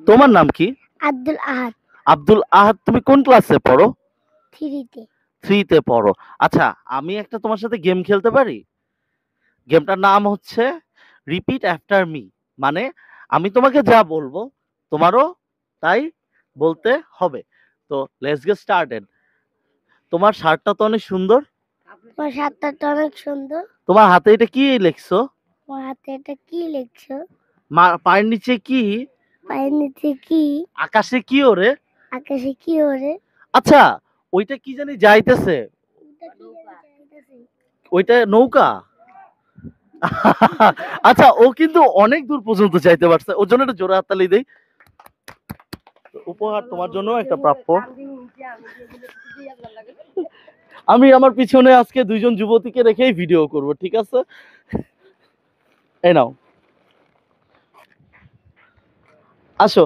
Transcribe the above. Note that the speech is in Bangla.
তোমার নাম কি? আব্দুল আহাদ। আব্দুল আহাদ। তুমি কোন ক্লাসে পড়ো? 3-তে। 3-তে পড়ো। আচ্ছা, আমি একটা তোমার সাথে গেম খেলতে পারি? গেমটার নাম হচ্ছে রিপিট আফটার মি। মানে আমি তোমাকে যা বলবো তোমারও তাই বলতে হবে। তো লেটস গেট স্টার্টেড। তোমার শার্টটা তো অনেক সুন্দর। তোমার শার্টটা তো অনেক সুন্দর। তোমার হাতে এটা কি লিখছো? তোমার হাতে এটা কি লিখছো? পায়ের নিচে কি? পায়ের নিচে কি? আকাশে কি ওরে? আকাশে কি ওরে? আচ্ছা, ওইটা কি জানি যাইতেছে? ওইটা নৌকা। আচ্ছা, ও কিন্তু অনেক দূর পর্যন্ত যাইতে পারছে। ওর জন্য একটা জোরে হাততালি দেই। উপহার তোমার জন্য একটা প্রাপ্য। আমি আমার পিছনে আজকে 2জন যুবতীকে রেখেই ভিডিও করব, ঠিক আছে? এই নাও, আসো।